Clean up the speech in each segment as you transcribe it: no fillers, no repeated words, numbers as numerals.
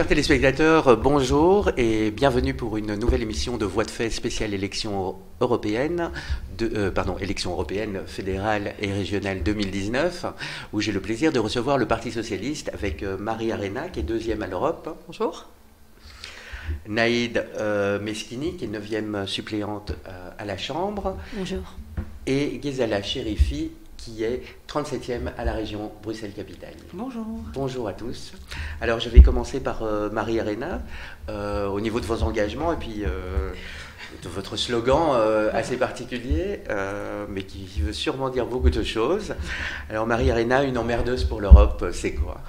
Chers téléspectateurs, bonjour et bienvenue pour une nouvelle émission de Voix de fait spéciale élections européennes, élections européennes fédérales et régionales 2019, où j'ai le plaisir de recevoir le Parti socialiste avec Marie Arena, qui est deuxième à l'Europe. Bonjour. Naïd Meskini, qui est 9e suppléante à la Chambre. Bonjour. Et Ghezala Cherifi, qui est 37e à la région Bruxelles-Capitale. Bonjour. Bonjour à tous. Alors, je vais commencer par Marie Arena, au niveau de vos engagements et puis de votre slogan assez particulier, mais qui veut sûrement dire beaucoup de choses. Alors, Marie Arena, une emmerdeuse pour l'Europe, c'est quoi ?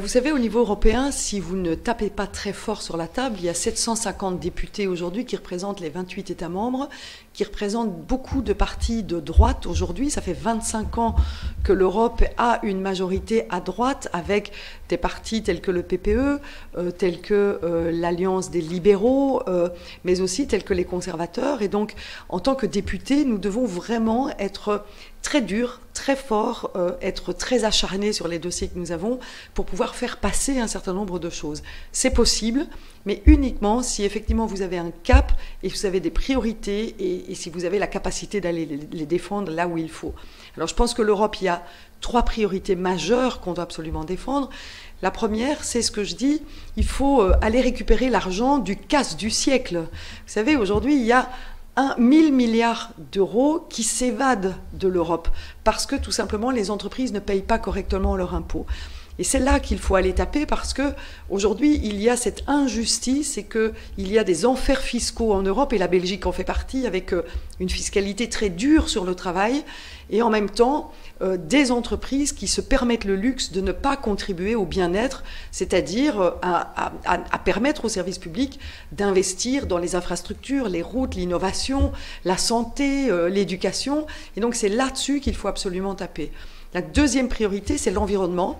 Vous savez, au niveau européen, si vous ne tapez pas très fort sur la table, il y a 750 députés aujourd'hui qui représentent les 28 États membres, qui représentent beaucoup de partis de droite aujourd'hui. Ça fait 25 ans que l'Europe a une majorité à droite avec des partis tels que le PPE, tels que l'Alliance des libéraux, mais aussi tels que les conservateurs. Et donc, en tant que députés, nous devons vraiment être très dur, très fort, être très acharné sur les dossiers que nous avons pour pouvoir faire passer un certain nombre de choses. C'est possible, mais uniquement si effectivement vous avez un cap et vous avez des priorités et si vous avez la capacité d'aller les défendre là où il faut. Alors je pense que l'Europe, il y a 3 priorités majeures qu'on doit absolument défendre. La première, c'est ce que je dis, il faut aller récupérer l'argent du casse du siècle. Vous savez, aujourd'hui, il y a 1000 milliards d'euros qui s'évadent de l'Europe parce que tout simplement les entreprises ne payent pas correctement leurs impôts. Et c'est là qu'il faut aller taper parce qu'aujourd'hui, il y a cette injustice et qu'il y a des enfers fiscaux en Europe, et la Belgique en fait partie, avec une fiscalité très dure sur le travail, et en même temps, des entreprises qui se permettent le luxe de ne pas contribuer au bien-être, c'est-à-dire à permettre aux services publics d'investir dans les infrastructures, les routes, l'innovation, la santé, l'éducation. Et donc c'est là-dessus qu'il faut absolument taper. La deuxième priorité, c'est l'environnement.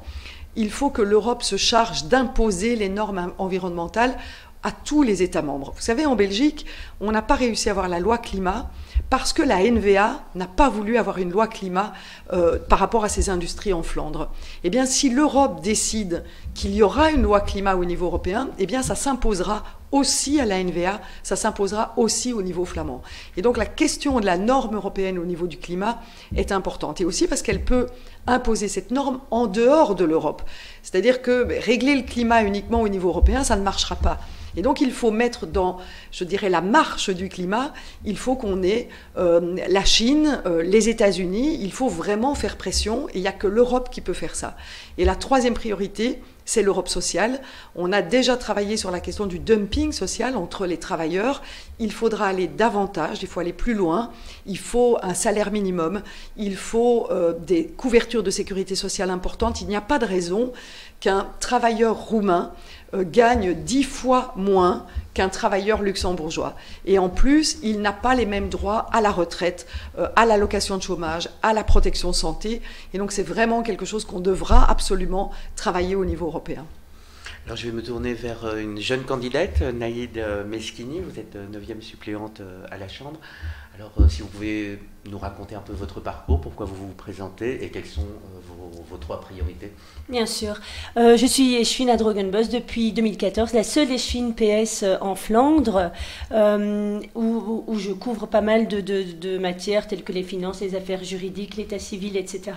Il faut que l'Europe se charge d'imposer les normes environnementales à tous les États membres. Vous savez, en Belgique, on n'a pas réussi à avoir la loi climat parce que la NVA n'a pas voulu avoir une loi climat par rapport à ses industries en Flandre. Eh bien, si l'Europe décide qu'il y aura une loi climat au niveau européen, eh bien, ça s'imposera aussi à la NVA, ça s'imposera aussi au niveau flamand. Et donc la question de la norme européenne au niveau du climat est importante. Et aussi parce qu'elle peut imposer cette norme en dehors de l'Europe. C'est-à-dire que régler le climat uniquement au niveau européen, ça ne marchera pas. Et donc il faut mettre dans, je dirais, la marche du climat, il faut qu'on ait la Chine, les États-Unis, il faut vraiment faire pression, et il n'y a que l'Europe qui peut faire ça. Et la troisième priorité, c'est l'Europe sociale. On a déjà travaillé sur la question du dumping social entre les travailleurs. Il faudra aller davantage, il faut aller plus loin. Il faut un salaire minimum, il faut des couvertures de sécurité sociale importantes. Il n'y a pas de raison qu'un travailleur roumain gagne 10 fois moins qu'un travailleur luxembourgeois. Et en plus, il n'a pas les mêmes droits à la retraite, à l'allocation de chômage, à la protection santé. Et donc c'est vraiment quelque chose qu'on devra absolument travailler au niveau européen. Alors je vais me tourner vers une jeune candidate, Naïd Meskini. Vous êtes 9e suppléante à la Chambre. Alors si vous pouvez nous raconter un peu votre parcours, pourquoi vous vous présentez et quelles sont vos 3 priorités. Bien sûr. Je suis échevine à Drogenbos depuis 2014, la seule échevine PS en Flandre, où je couvre pas mal de matières telles que les finances, les affaires juridiques, l'état civil, etc.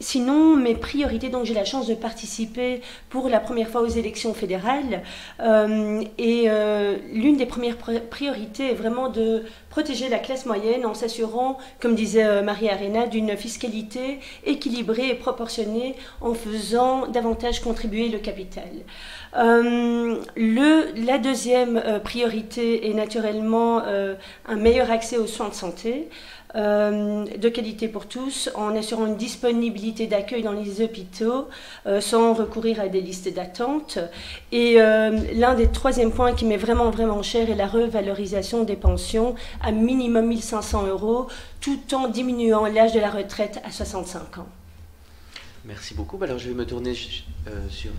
Sinon, mes priorités, donc j'ai la chance de participer pour la première fois aux élections fédérales, et l'une des premières priorités est vraiment de protéger la classe moyenne en s'assurant, comme disait Marie Arena, d'une fiscalité équilibrée et proportionnée en faisant davantage contribuer le capital. La deuxième priorité est naturellement un meilleur accès aux soins de santé, de qualité pour tous, en assurant une disponibilité d'accueil dans les hôpitaux sans recourir à des listes d'attente. Et l'un des 3e points qui m'est vraiment, vraiment cher est la revalorisation des pensions à minimum 1 500 €, tout en diminuant l'âge de la retraite à 65 ans. Merci beaucoup. Alors je vais me tourner sur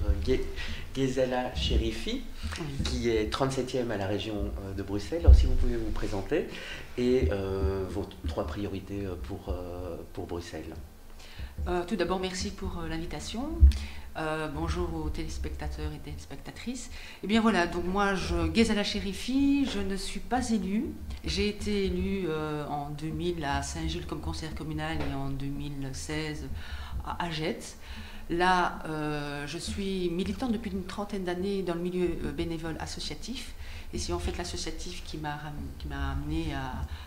Ghezala Cherifi, qui est 37e à la région de Bruxelles. Alors si vous pouvez vous présenter et vos 3 priorités pour Bruxelles. Tout d'abord, merci pour l'invitation. Bonjour aux téléspectateurs et téléspectatrices. Eh bien voilà, donc moi, Ghezala Cherifi, je ne suis pas élue. J'ai été élue en 2000 à Saint-Gilles comme conseillère communale et en 2016 à Agette. Là, je suis militante depuis une trentaine d'années dans le milieu bénévole associatif. Et c'est en fait l'associatif qui m'a amené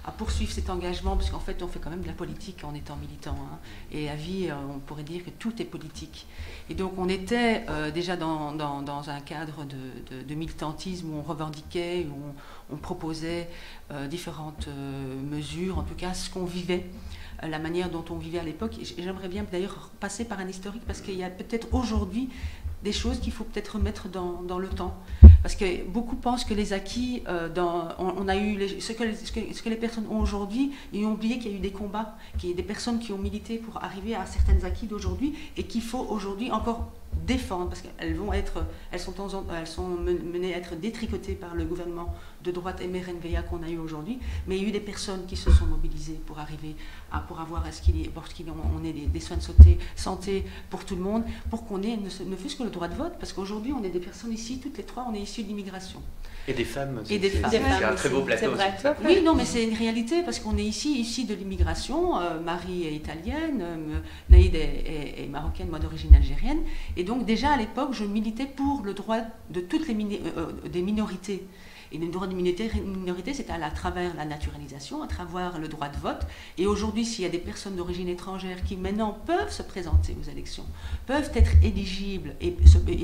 à poursuivre cet engagement, parce qu'en fait, on fait quand même de la politique en étant militant. Hein. Et à vie, on pourrait dire que tout est politique. Et donc, on était déjà dans un cadre de militantisme où on revendiquait, où on proposait différentes mesures, en tout cas ce qu'on vivait, la manière dont on vivait à l'époque. Et j'aimerais bien d'ailleurs passer par un historique, parce qu'il y a peut-être aujourd'hui des choses qu'il faut peut-être remettre dans le temps. Parce que beaucoup pensent que les acquis, on a eu ce que les personnes ont aujourd'hui, ils ont oublié qu'il y a eu des combats, qu'il y a des personnes qui ont milité pour arriver à certains acquis d'aujourd'hui et qu'il faut aujourd'hui encore défendre, parce qu'elles sont menées à être détricotées par le gouvernement de droite MRNVA qu'on a eu aujourd'hui, mais il y a eu des personnes qui se sont mobilisées pour arriver pour avoir on ait des soins de santé pour tout le monde, pour qu'on ait ne fût-ce que le droit de vote, parce qu'aujourd'hui on est des personnes ici, toutes les trois, on est issues de l'immigration. Et des femmes. Et des femmes. C'est un très beau plateau. Oui, non, mais c'est une réalité, parce qu'on est ici de l'immigration. Marie est italienne, Naïd est marocaine, moi d'origine algérienne. Et donc déjà à l'époque, je militais pour le droit de toutes des minorités. Et le droit de minorité, c'est à travers la naturalisation, à travers le droit de vote. Et aujourd'hui, s'il y a des personnes d'origine étrangère qui maintenant peuvent se présenter aux élections, peuvent être éligibles et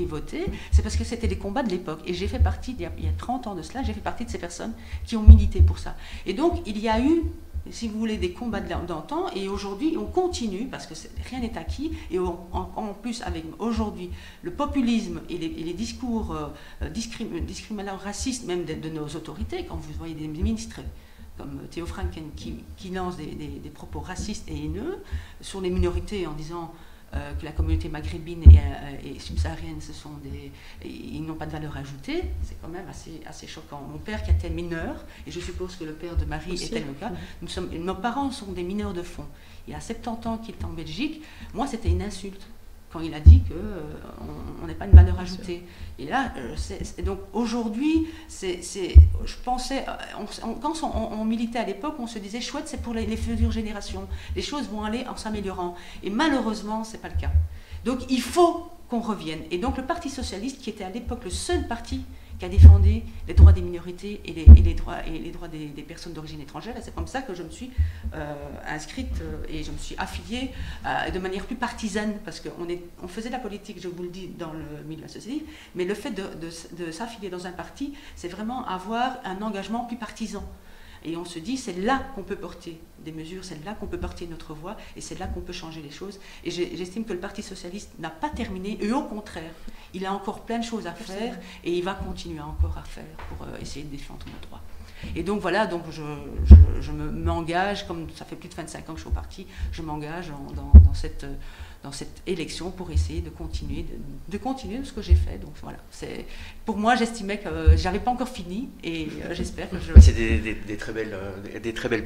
voter, c'est parce que c'était des combats de l'époque. Et j'ai fait partie, il y a 30 ans de cela, j'ai fait partie de ces personnes qui ont milité pour ça. Et donc, il y a eu, si vous voulez, des combats d'antan, et aujourd'hui on continue, parce que rien n'est acquis, et en plus avec aujourd'hui le populisme et les discours discriminatoires, racistes même de nos autorités, quand vous voyez des ministres comme Théo Franken qui lancent des propos racistes et haineux sur les minorités en disant que la communauté maghrébine et subsaharienne, ils n'ont pas de valeur ajoutée, c'est quand même assez choquant. Mon père qui était mineur, et je suppose que le père de Marie était le cas, nos parents sont des mineurs de fond. Il y a 70 ans qu'il est en Belgique, moi c'était une insulte quand il a dit qu'on n'est pas une valeur ajoutée. Et là, donc aujourd'hui, je pensais, quand on militait à l'époque, on se disait chouette, c'est pour les futures générations. Les choses vont aller en s'améliorant. Et malheureusement, ce n'est pas le cas. Donc il faut qu'on revienne. Et donc le Parti socialiste, qui était à l'époque le seul parti qui a défendu les droits des minorités et les droits des personnes d'origine étrangère. Et c'est comme ça que je me suis inscrite et je me suis affiliée de manière plus partisane, parce qu'on faisait de la politique, je vous le dis, dans le milieu associatif, mais le fait de s'affilier dans un parti, c'est vraiment avoir un engagement plus partisan. Et on se dit, c'est là qu'on peut porter des mesures, c'est là qu'on peut porter notre voix, et c'est là qu'on peut changer les choses. Et j'estime que le Parti socialiste n'a pas terminé, et au contraire, il a encore plein de choses à faire, et il va continuer encore à faire pour essayer de défendre nos droits. Et donc voilà, donc je m'engage, comme ça fait plus de 25 ans que je suis au parti, je m'engage dans cette élection pour essayer de continuer de ce que j'ai fait. Donc voilà, pour moi, j'estimais que j'avais pas encore fini, et j'espère que c'est des très belles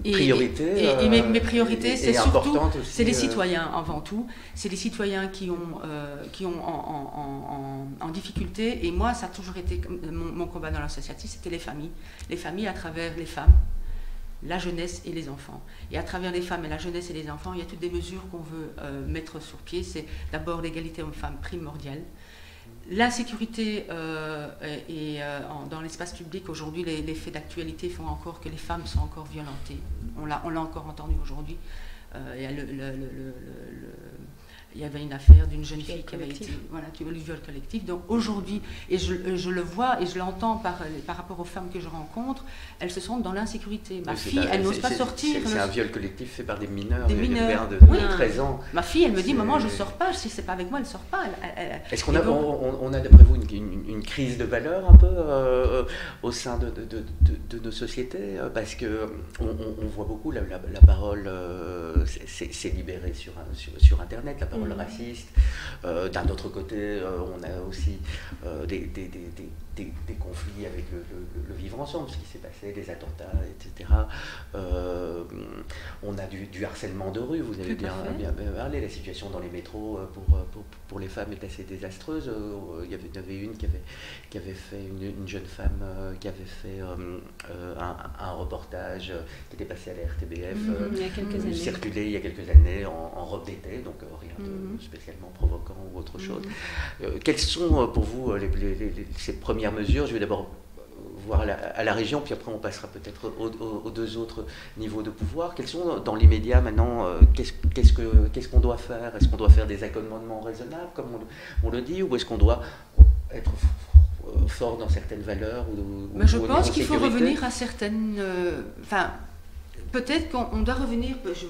priorités. Et mes priorités, c'est surtout c'est les citoyens avant tout. C'est les citoyens qui ont en difficulté. Et moi, ça a toujours été mon combat dans l'associatif, c'était les familles. Les familles à travers les femmes, la jeunesse et les enfants. Et à travers les femmes et la jeunesse et les enfants, il y a toutes des mesures qu'on veut mettre sur pied. C'est d'abord l'égalité hommes-femmes primordiale. L'insécurité dans l'espace public, aujourd'hui, les faits d'actualité font encore que les femmes sont encore violentées. On l'a encore entendu aujourd'hui. Il y avait une affaire d'une jeune fille qui avait été le viol collectif. Donc aujourd'hui, et je le vois et je l'entends par rapport aux femmes que je rencontre, elles se sentent dans l'insécurité. Ma fille, elle n'ose pas sortir. C'est un viol collectif fait par des mineurs. De 13 ans. Ma fille, elle me dit, maman, je ne sors pas. Si c'est pas avec moi, elle ne sort pas. Est-ce qu'on a d'après vous une crise de valeur un peu au sein de nos sociétés, parce que on voit beaucoup la parole s'est libérée sur Internet, la parole paroles racistes. D'un autre côté, on a aussi des conflits avec le vivre ensemble, ce qui s'est passé, des attentats, etc. On a du harcèlement de rue, vous avez bien parlé, la situation dans les métros pour les femmes est assez désastreuse. Il y avait une qui avait fait, une jeune femme qui avait fait un reportage qui était passé à la RTBF, il y a quelques années. Circulé il y a quelques années en robe d'été, donc rien de spécialement provoquant ou autre chose. Quelles sont pour vous ces premières mesures? Je vais d'abord voir à la région, puis après on passera peut-être aux deux autres niveaux de pouvoir. Quels sont dans l'immédiat maintenant, qu'est-ce qu'on doit faire? Est-ce qu'on doit faire des accommodements raisonnables, comme on le dit, ou est-ce qu'on doit être fort dans certaines valeurs je pense qu'il faut revenir à certaines... peut-être qu'on doit revenir, je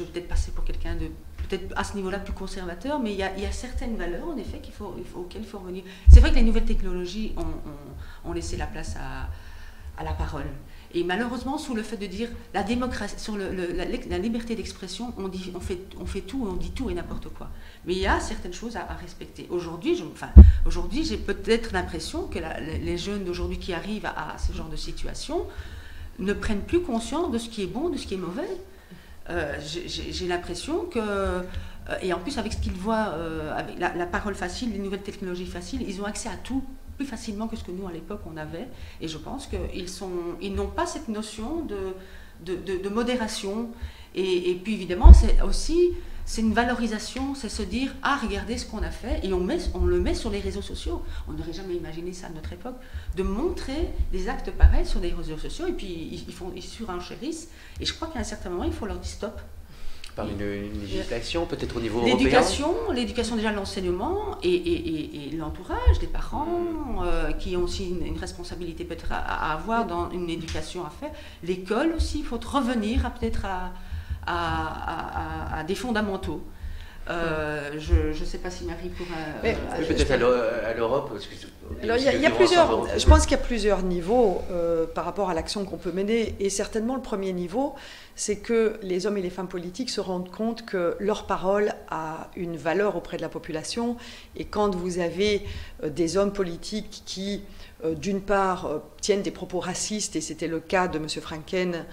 vais peut-être passer pour quelqu'un de peut-être à ce niveau-là plus conservateur, mais il y a certaines valeurs en effet auxquelles il faut revenir. C'est vrai que les nouvelles technologies ont laissé la place à la parole. Et malheureusement, sous le fait de dire la démocratie, sur la liberté d'expression, on fait tout, on dit tout et n'importe quoi. Mais il y a certaines choses à respecter. Aujourd'hui, j'ai peut-être l'impression que les jeunes d'aujourd'hui qui arrivent à ce genre de situation ne prennent plus conscience de ce qui est bon, de ce qui est mauvais. J'ai l'impression que, et en plus avec ce qu'ils voient, avec la parole facile, les nouvelles technologies faciles, ils ont accès à tout plus facilement que ce que nous à l'époque on avait, et je pense qu'ils n'ont pas cette notion de modération, et puis évidemment c'est une valorisation, c'est se dire « Ah, regardez ce qu'on a fait » et on le met sur les réseaux sociaux. On n'aurait jamais imaginé ça à notre époque, de montrer des actes pareils sur les réseaux sociaux, et puis ils surenchérissent, et je crois qu'à un certain moment, il faut leur dire stop. Par une législation, peut-être au niveau européen. L'éducation déjà, l'enseignement et l'entourage des parents qui ont aussi une responsabilité peut-être à avoir dans une éducation à faire. L'école aussi, il faut revenir peut-être à des fondamentaux. Je ne sais pas si Marie pourra... peut-être à l'Europe. Alors, il y a plusieurs, je pense qu'il y a plusieurs niveaux par rapport à l'action qu'on peut mener, et certainement le premier niveau, c'est que les hommes et les femmes politiques se rendent compte que leur parole a une valeur auprès de la population, et quand vous avez des hommes politiques qui, d'une part, tiennent des propos racistes, et c'était le cas de M. Franken,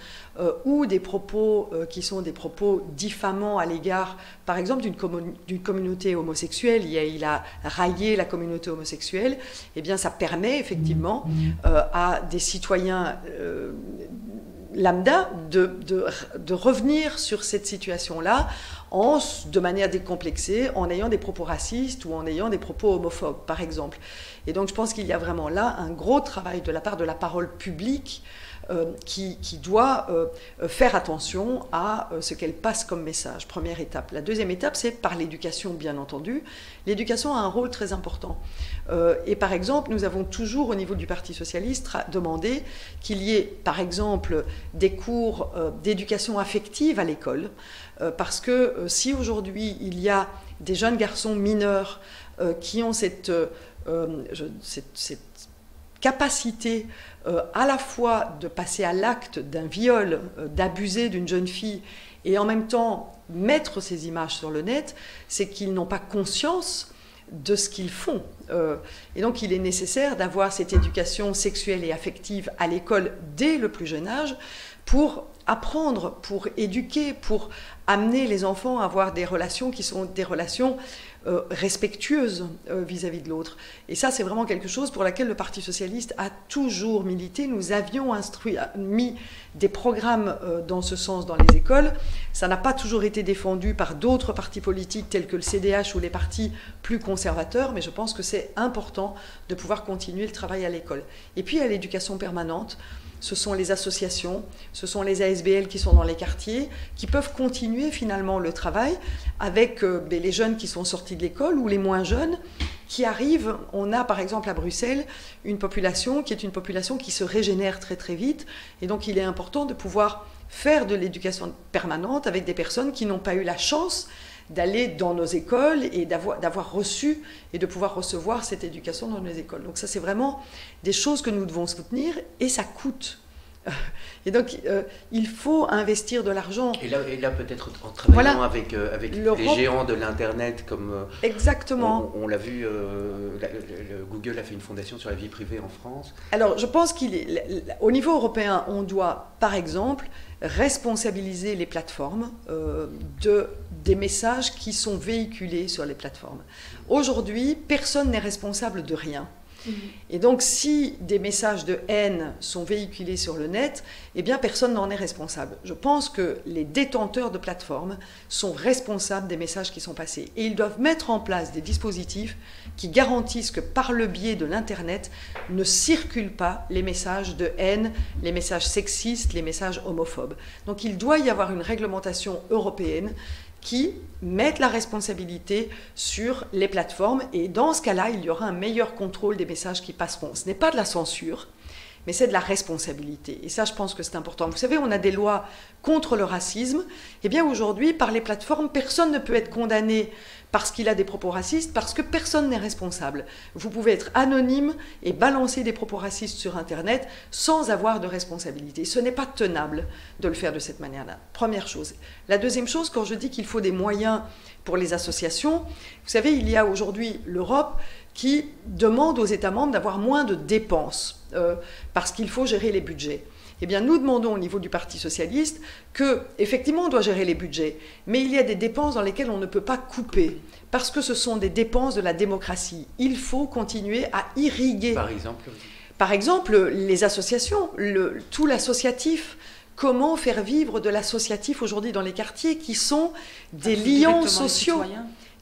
ou des propos qui sont des propos diffamants à l'égard, par exemple, d'une communauté homosexuelle, il a raillé la communauté homosexuelle, eh bien ça permet effectivement à des citoyens lambda de revenir sur cette situation-là de manière décomplexée, en ayant des propos racistes ou en ayant des propos homophobes, par exemple. Et donc je pense qu'il y a vraiment là un gros travail de la part de la parole publique qui doit faire attention à ce qu'elle passe comme message. Première étape. La deuxième étape, c'est par l'éducation, bien entendu. L'éducation a un rôle très important. Et par exemple, nous avons toujours, au niveau du Parti socialiste, demandé qu'il y ait, par exemple, des cours d'éducation affective à l'école, parce que si aujourd'hui, il y a des jeunes garçons mineurs qui ont cette capacité à la fois de passer à l'acte d'un viol, d'abuser d'une jeune fille, et en même temps mettre ces images sur le net, c'est qu'ils n'ont pas conscience de ce qu'ils font. Et donc il est nécessaire d'avoir cette éducation sexuelle et affective à l'école dès le plus jeune âge pour apprendre, pour éduquer, pour amener les enfants à avoir des relations qui sont des relations respectueuses vis-à-vis de l'autre. Et ça, c'est vraiment quelque chose pour laquelle le Parti socialiste a toujours milité. Nous avions mis des programmes dans ce sens dans les écoles. Ça n'a pas toujours été défendu par d'autres partis politiques tels que le CDH ou les partis plus conservateurs, mais je pense que c'est important de pouvoir continuer le travail à l'école. Et puis, à l'éducation permanente, ce sont les associations, ce sont les ASBL qui sont dans les quartiers, qui peuvent continuer finalement le travail avec les jeunes qui sont sortis de l'école ou les moins jeunes qui arrivent. On a par exemple à Bruxelles une population qui est une population qui se régénère très très vite, et donc il est important de pouvoir faire de l'éducation permanente avec des personnes qui n'ont pas eu la chance d'aller dans nos écoles et d'avoir reçu et de pouvoir recevoir cette éducation dans nos écoles. Donc ça, c'est vraiment des choses que nous devons soutenir, et ça coûte. Et donc, il faut investir de l'argent. Et là peut-être en travaillant Voilà. avec les géants de l'Internet, comme Exactement. on l'a vu, Google a fait une fondation sur la vie privée en France. Alors, je pense qu'au niveau européen, on doit, par exemple, responsabiliser les plateformes des messages qui sont véhiculés sur les plateformes. Aujourd'hui, personne n'est responsable de rien. Et donc, si des messages de haine sont véhiculés sur le net, eh bien, personne n'en est responsable. Je pense que les détenteurs de plateformes sont responsables des messages qui sont passés. Et ils doivent mettre en place des dispositifs qui garantissent que par le biais de l'Internet ne circulent pas les messages de haine, les messages sexistes, les messages homophobes. Donc, il doit y avoir une réglementation européenne qui mettent la responsabilité sur les plateformes, et dans ce cas-là, il y aura un meilleur contrôle des messages qui passeront. Ce n'est pas de la censure, mais c'est de la responsabilité. Et ça, je pense que c'est important. Vous savez, on a des lois contre le racisme. Eh bien, aujourd'hui, par les plateformes, personne ne peut être condamné parce qu'il a des propos racistes, parce que personne n'est responsable. Vous pouvez être anonyme et balancer des propos racistes sur Internet sans avoir de responsabilité. Ce n'est pas tenable de le faire de cette manière-là. Première chose. La deuxième chose, quand je dis qu'il faut des moyens pour les associations, vous savez, il y a aujourd'hui l'Europe qui demande aux États membres d'avoir moins de dépenses parce qu'il faut gérer les budgets. Eh bien, nous demandons au niveau du Parti socialiste que, effectivement, on doit gérer les budgets, mais il y a des dépenses dans lesquelles on ne peut pas couper, parce que ce sont des dépenses de la démocratie. Il faut continuer à irriguer. Par exemple, les associations, tout l'associatif. Comment faire vivre de l'associatif aujourd'hui dans les quartiers qui sont des liens sociaux.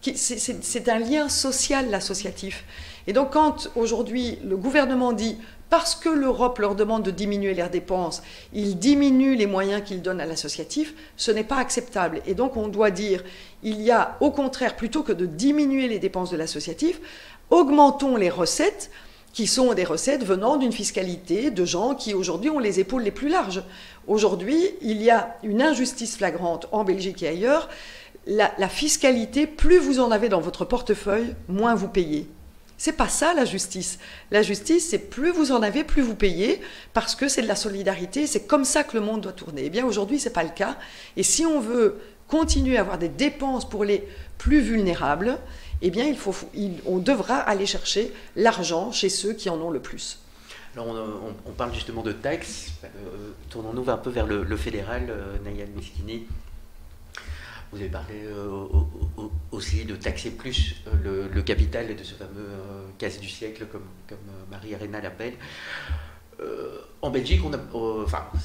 C'est un lien social, l'associatif. Et donc, quand aujourd'hui le gouvernement dit, parce que l'Europe leur demande de diminuer leurs dépenses, ils diminuent les moyens qu'ils donnent à l'associatif, ce n'est pas acceptable. Et donc, on doit dire, il y a au contraire, plutôt que de diminuer les dépenses de l'associatif, augmentons les recettes, qui sont des recettes venant d'une fiscalité de gens qui aujourd'hui ont les épaules les plus larges. Aujourd'hui, il y a une injustice flagrante en Belgique et ailleurs. La fiscalité, plus vous en avez dans votre portefeuille, moins vous payez. C'est pas ça la justice. La justice, c'est plus vous en avez, plus vous payez, parce que c'est de la solidarité, c'est comme ça que le monde doit tourner. Eh bien aujourd'hui, c'est pas le cas. Et si on veut continuer à avoir des dépenses pour les plus vulnérables, eh bien on devra aller chercher l'argent chez ceux qui en ont le plus. Alors on parle justement de taxes. Tournons-nous un peu vers le fédéral, Nayad Meskini. Vous avez parlé aussi de taxer plus le capital et de ce fameux casse du siècle, comme Marie Arena l'appelle. En Belgique,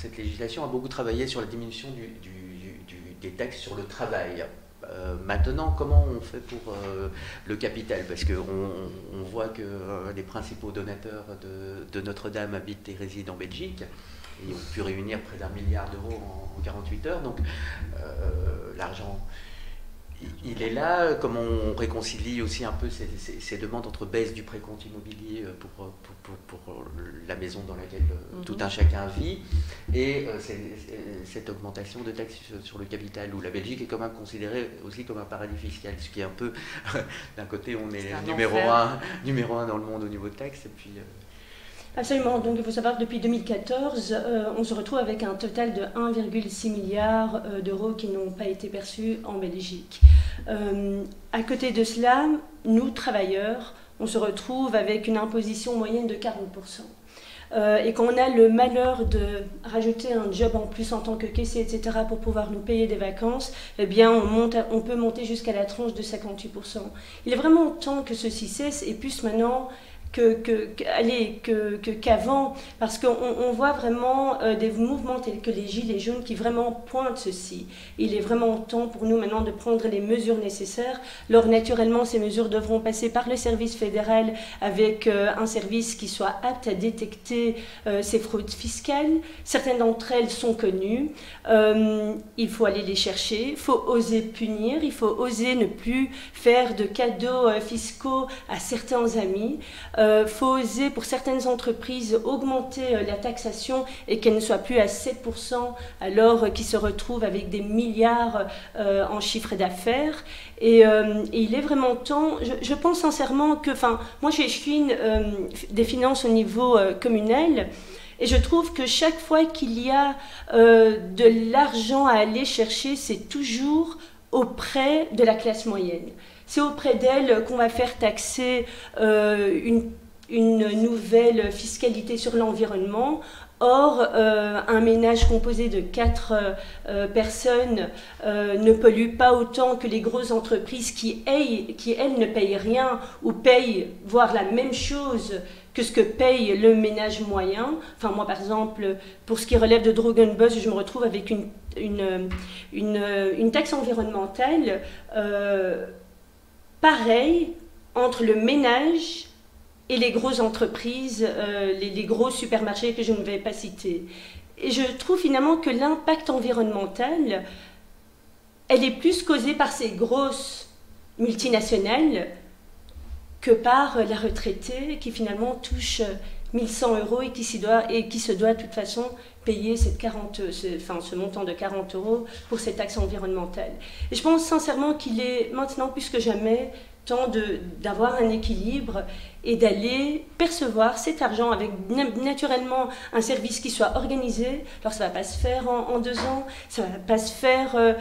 cette législation a beaucoup travaillé sur la diminution des taxes sur le travail. Maintenant, comment on fait pour le capital? Parce qu'on voit que les principaux donateurs de Notre-Dame habitent et résident en Belgique. Ils ont pu réunir près d'1 milliard d'euros en 48 heures. Donc, l'argent, il est là. Comment on réconcilie aussi un peu ces demandes entre baisse du précompte immobilier pour la maison dans laquelle tout un chacun vit et cette augmentation de taxes sur le capital, où la Belgique est quand même considérée aussi comme un paradis fiscal, ce qui est un peu, d'un côté on est numéro un dans le monde au niveau de taxes, et puis... Absolument. Donc il faut savoir que depuis 2014, on se retrouve avec un total de 1,6 milliard d'euros qui n'ont pas été perçus en Belgique. À côté de cela, nous, travailleurs, on se retrouve avec une imposition moyenne de 40%. Et quand on a le malheur de rajouter un job en plus en tant que caissier, etc., pour pouvoir nous payer des vacances, eh bien on peut monter jusqu'à la tranche de 58%. Il est vraiment temps que ceci cesse et plus maintenant qu'avant, parce qu'on voit vraiment des mouvements tels que les Gilets jaunes qui vraiment pointent ceci. Il est vraiment temps pour nous maintenant de prendre les mesures nécessaires. Alors naturellement, ces mesures devront passer par le service fédéral avec un service qui soit apte à détecter ces fraudes fiscales. Certaines d'entre elles sont connues. Il faut aller les chercher, il faut oser punir, il faut oser ne plus faire de cadeaux fiscaux à certains amis. Faut oser pour certaines entreprises augmenter la taxation et qu'elle ne soit plus à 7% alors qu'ils se retrouvent avec des milliards en chiffre d'affaires. Et il est vraiment temps, je pense sincèrement que, moi je suis des finances au niveau communal. Et je trouve que chaque fois qu'il y a de l'argent à aller chercher, c'est toujours auprès de la classe moyenne. C'est auprès d'elle qu'on va faire taxer une nouvelle fiscalité sur l'environnement. Or, un ménage composé de 4 personnes ne pollue pas autant que les grosses entreprises qui, elles, ne payent rien ou payent, voire la même chose que ce que paye le ménage moyen. Enfin, moi, par exemple, pour ce qui relève de Drogenbos, je me retrouve avec une taxe environnementale pareille entre le ménage et les grosses entreprises, les gros supermarchés que je ne vais pas citer. Et je trouve finalement que l'impact environnemental, elle est plus causée par ces grosses multinationales que par la retraitée qui finalement touche 1100 € et qui se doit de toute façon payer ce montant de 40 € pour cette taxe environnementale. Et je pense sincèrement qu'il est maintenant plus que jamais temps d'avoir un équilibre et d'aller percevoir cet argent avec naturellement un service qui soit organisé. Alors ça ne va pas se faire en 2 ans, ça ne va pas se faire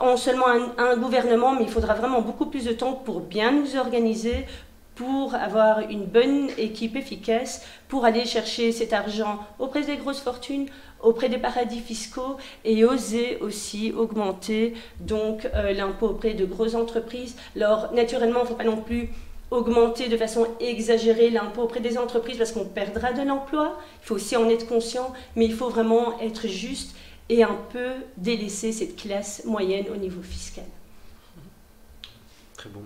en seulement un gouvernement, mais il faudra vraiment beaucoup plus de temps pour bien nous organiser, pour avoir une bonne équipe efficace, pour aller chercher cet argent auprès des grosses fortunes, auprès des paradis fiscaux et oser aussi augmenter donc l'impôt auprès de grosses entreprises. Alors naturellement, il ne faut pas non plus augmenter de façon exagérée l'impôt auprès des entreprises parce qu'on perdra de l'emploi. Il faut aussi en être conscient, mais il faut vraiment être juste et un peu délaisser cette classe moyenne au niveau fiscal. Très bon.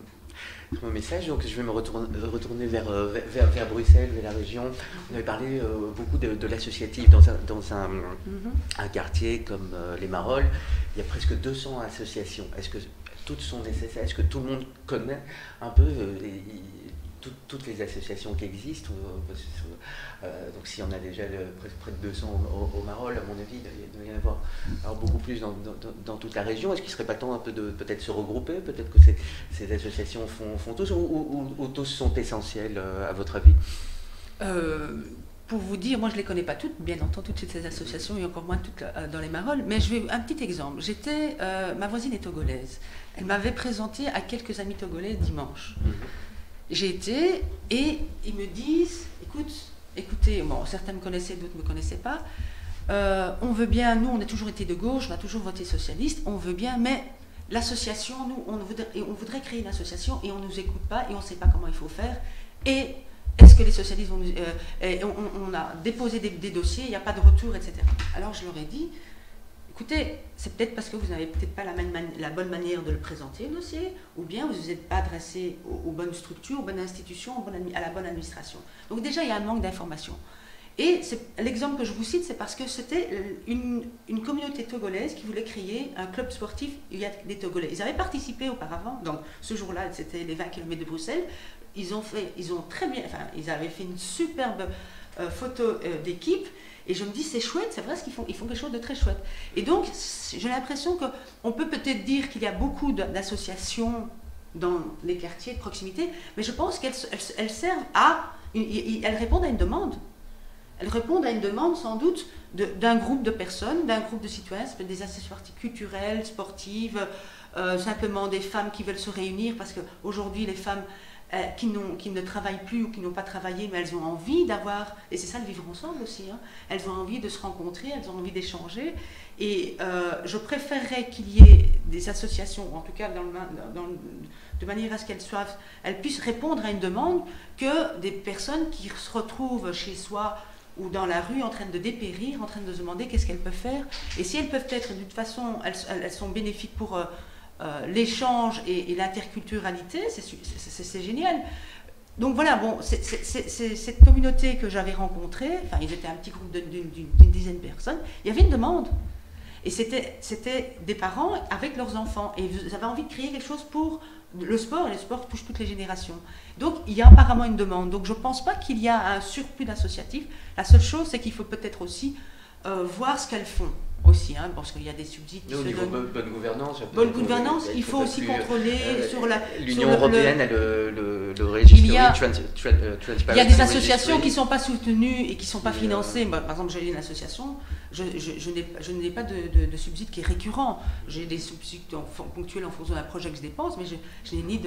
Mon message, donc je vais me retourner vers Bruxelles, vers la région. On avait parlé beaucoup de l'associatif dans un quartier comme les Marolles. Il y a presque 200 associations. Est-ce que toutes sont nécessaires? Est-ce que tout le monde connaît un peu toutes les associations qui existent? Donc s'il y en a déjà près de 200 au Marolles, à mon avis, il doit y en avoir beaucoup plus dans toute la région. Est-ce qu'il ne serait pas temps un peu de peut-être se regrouper? Peut-être que ces associations font tous ou tous sont essentiels à votre avis? Pour vous dire, moi je ne les connais pas toutes, bien entendu, toutes ces associations, et encore moins toutes dans les Marolles, mais je vais un petit exemple. Ma voisine est togolaise. Elle m'avait présenté à quelques amis togolais dimanche. J'ai été et ils me disent, écoutez, bon, certains me connaissaient, d'autres ne me connaissaient pas. On veut bien, nous on a toujours été de gauche, on a toujours voté socialiste, on veut bien, mais l'association, nous on voudrait créer une association et on ne nous écoute pas et on ne sait pas comment il faut faire. Et est-ce que les socialistes vont on a déposé des dossiers, il n'y a pas de retour, etc. Alors je leur ai dit, écoutez, c'est peut-être parce que vous n'avez peut-être pas la bonne manière de le présenter, le dossier, ou bien vous ne vous êtes pas adressé aux bonnes structures, aux bonnes institutions, à la bonne administration. Donc déjà, il y a un manque d'information. Et l'exemple que je vous cite, c'est parce que c'était une communauté togolaise qui voulait créer un club sportif où il y a des Togolais. Ils avaient participé auparavant, donc ce jour-là, c'était les 20 km de Bruxelles. Ils avaient fait une superbe photo d'équipe. Et je me dis, c'est chouette, c'est vrai ce qu'ils font. Ils font quelque chose de très chouette. Et donc, j'ai l'impression qu'on peut peut-être dire qu'il y a beaucoup d'associations dans les quartiers de proximité, mais je pense qu'elles servent elles répondent à une demande. Elles répondent à une demande, sans doute, d'un groupe de personnes, d'un groupe de citoyens, ça peut être des associations culturelles, sportives, simplement des femmes qui veulent se réunir, parce qu'aujourd'hui, les femmes qui ne travaillent plus ou qui n'ont pas travaillé, mais elles ont envie d'avoir, et c'est ça le vivre ensemble aussi, hein, elles ont envie de se rencontrer, elles ont envie d'échanger, et je préférerais qu'il y ait des associations, en tout cas de manière à ce qu'elles puissent répondre à une demande, que des personnes qui se retrouvent chez soi ou dans la rue en train de dépérir, en train de se demander qu'est-ce qu'elles peuvent faire, et si elles peuvent être d'une façon, elles sont bénéfiques pour l'échange et l'interculturalité, c'est génial. Donc voilà, bon, c'est cette communauté que j'avais rencontrée, enfin ils étaient un petit groupe d'une dizaine de personnes, il y avait une demande. Et c'était des parents avec leurs enfants, et ils avaient envie de créer quelque chose pour le sport, et le sport touche toutes les générations. Donc il y a apparemment une demande, donc je ne pense pas qu'il y a un surplus d'associatifs. La seule chose, c'est qu'il faut peut-être aussi voir ce qu'elles font. aussi, hein, parce qu'il y a des subsides qui au se niveau donnent. bonne gouvernance. Bonne gouvernance, il faut aussi contrôler sur la... L'Union européenne a le registre. Il y a des associations qui ne sont pas soutenues et qui ne sont pas financées. Moi, par exemple, j'ai une association, je n'ai pas de subside qui est récurrent. J'ai des subsides ponctuels en fonction d'un projet que je dépense, mais je n'ai ni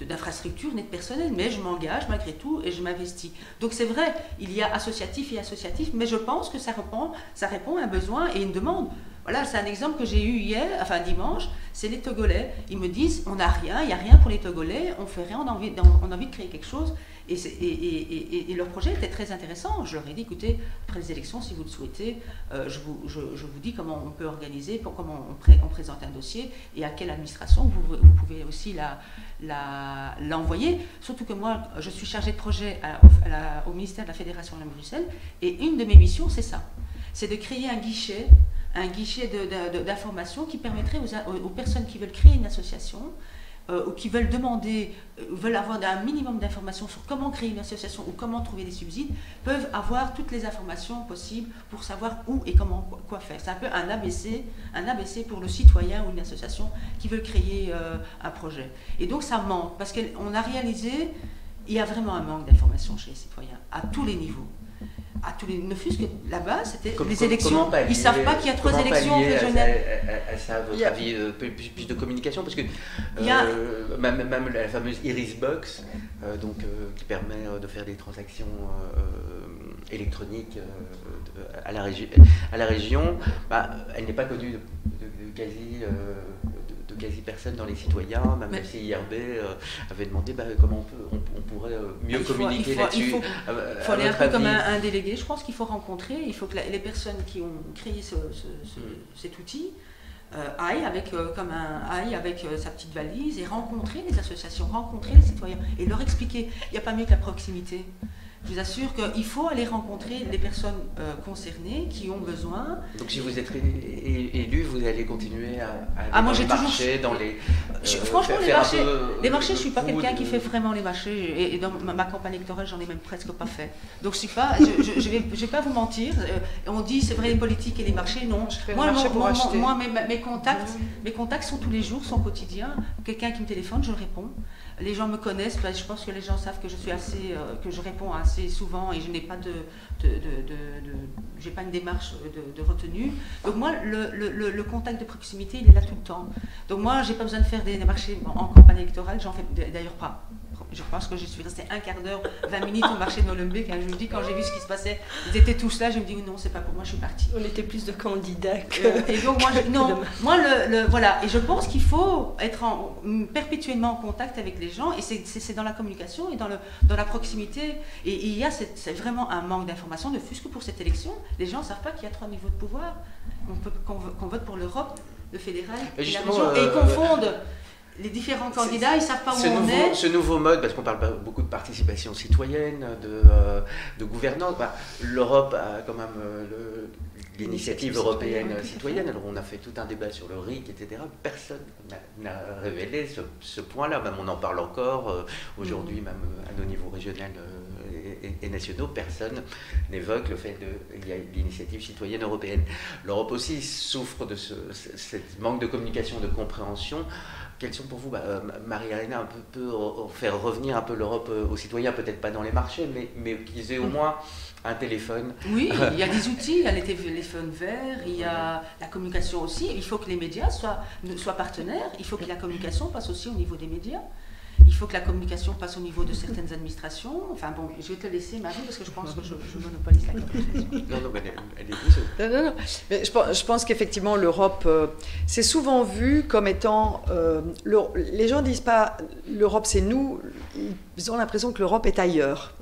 d'infrastructure ni de personnel. Mais je m'engage malgré tout et je m'investis. Donc c'est vrai, il y a associatif et associatif, mais je pense que ça répond à un besoin et une demande. Voilà, c'est un exemple que j'ai eu dimanche, c'est les Togolais. Ils me disent, on n'a rien, il n'y a rien pour les Togolais, on fait rien, on a envie de créer quelque chose. Et leur projet était très intéressant. Je leur ai dit, écoutez, après les élections, si vous le souhaitez, je vous dis comment on peut organiser, comment on présente un dossier et à quelle administration vous pouvez aussi l'envoyer. Surtout que moi, je suis chargée de projet au ministère de la Fédération de Bruxelles et une de mes missions, c'est ça. C'est de créer un guichet d'information qui permettrait aux personnes qui veulent créer une association ou qui veulent veulent avoir un minimum d'informations sur comment créer une association ou comment trouver des subsides, peuvent avoir toutes les informations possibles pour savoir où et comment, quoi faire. C'est un peu un ABC pour le citoyen ou une association qui veut créer un projet. Et donc ça manque, parce qu'on a réalisé, il y a vraiment un manque d'informations chez les citoyens, à tous les niveaux. Ne fût-ce que là-bas, c'était les élections. Ils ne savent pas qu'il y a 3 élections régionales. À ça, à votre avis, plus de communication, parce que même la fameuse Iris Box, qui permet de faire des transactions électroniques à la région, elle n'est pas connue de quasi personne dans les citoyens, même si IRB avait demandé comment on pourrait mieux communiquer là-dessus. Il faut aller un peu comme un délégué. Je pense qu'il faut rencontrer, il faut que les personnes qui ont créé cet outil aillent avec sa petite valise et rencontrer les associations, rencontrer les citoyens et leur expliquer. Il n'y a pas mieux que la proximité. Je vous assure qu'il faut aller rencontrer les personnes concernées qui ont besoin. Donc si vous êtes élu, vous allez continuer à aller dans les marchés, dans les... franchement, les marchés, je ne suis pas quelqu'un qui fait vraiment les marchés. Et dans ma campagne électorale, j'en ai même presque pas fait. Donc je vais pas vous mentir. On dit, c'est vrai, les politiques et les marchés, non. Moi, mes contacts sont tous les jours, sont quotidiens. Quelqu'un qui me téléphone, je réponds. Les gens me connaissent, je pense que les gens savent que que je réponds assez souvent et je n'ai pas j'ai pas une démarche de retenue. Donc moi, le contact de proximité, il est là tout le temps. Donc moi, j'ai pas besoin de faire des marchés en campagne électorale, j'en fais d'ailleurs pas. Je pense que je suis restée un quart d'heure, 20 minutes au marché de Molenbeek. Je me dis, quand j'ai vu ce qui se passait, ils étaient tous là, je me dis, non, c'est pas pour moi, je suis partie. On était plus de candidats que... et donc voilà. Et je pense qu'il faut être perpétuellement en contact avec les gens, et c'est dans la communication et dans la proximité. Et il y a c'est vraiment un manque d'information, ne fût-ce que pour cette élection. Les gens ne savent pas qu'il y a 3 niveaux de pouvoir. Qu'on vote pour l'Europe, le fédéral et la région, et ils confondent les différents candidats, ils ne savent pas où on est. Ce nouveau mode, parce qu'on parle beaucoup de participation citoyenne, de gouvernance, l'Europe a quand même l'initiative européenne citoyenne. Alors on a fait tout un débat sur le RIC, etc. Personne n'a révélé ce point-là. Même on en parle encore aujourd'hui, même à nos niveaux régionaux et nationaux, personne n'évoque le fait qu'il y a l'initiative citoyenne européenne. L'Europe aussi souffre de ce manque de communication, de compréhension. Quels sont pour vous, Marie-Arena, peut faire revenir un peu l'Europe aux citoyens, peut-être pas dans les marchés, mais qu'ils aient au moins un téléphone? Oui, il y a des outils, il y a les téléphones verts, il y a la communication aussi. Il faut que les médias soient partenaires, il faut que la communication passe aussi au niveau des médias. Il faut que la communication passe au niveau de certaines administrations. Enfin bon, je vais te laisser, Marie, parce que je pense que je monopolise la communication. Non, mais elle est Non. Mais je pense qu'effectivement, l'Europe, c'est souvent vu comme étant... les gens ne disent pas l'Europe, c'est nous. Ils ont l'impression que l'Europe est ailleurs.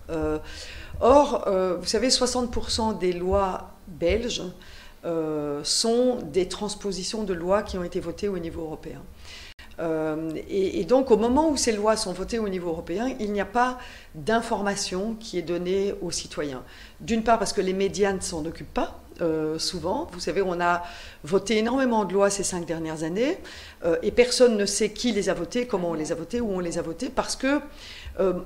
Or, vous savez, 60% des lois belges sont des transpositions de lois qui ont été votées au niveau européen. Et donc, au moment où ces lois sont votées au niveau européen, il n'y a pas d'information qui est donnée aux citoyens. D'une part, parce que les médias ne s'en occupent pas. Souvent, vous savez, on a voté énormément de lois ces 5 dernières années et personne ne sait qui les a votées, comment on les a votées, où on les a votées, parce que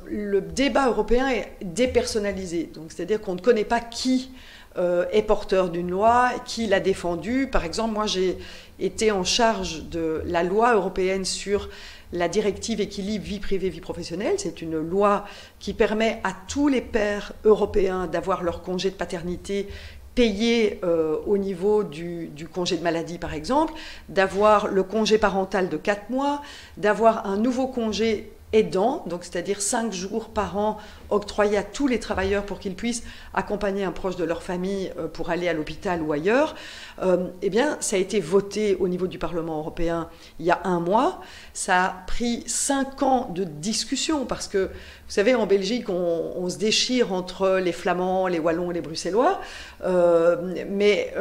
le débat européen est dépersonnalisé. Donc, c'est-à-dire qu'on ne connaît pas qui est porteur d'une loi, qui l'a défendue. Par exemple, moi j'ai été en charge de la loi européenne sur la directive équilibre vie privée, vie professionnelle. C'est une loi qui permet à tous les pères européens d'avoir leur congé de paternité payé au niveau du congé de maladie, par exemple, d'avoir le congé parental de 4 mois, d'avoir un nouveau congé aidant, donc c'est-à-dire 5 jours par an octroyés à tous les travailleurs pour qu'ils puissent accompagner un proche de leur famille pour aller à l'hôpital ou ailleurs. Eh bien, ça a été voté au niveau du Parlement européen il y a 1 mois. Ça a pris 5 ans de discussion parce que, vous savez, en Belgique, on se déchire entre les Flamands, les Wallons et les Bruxellois. Mais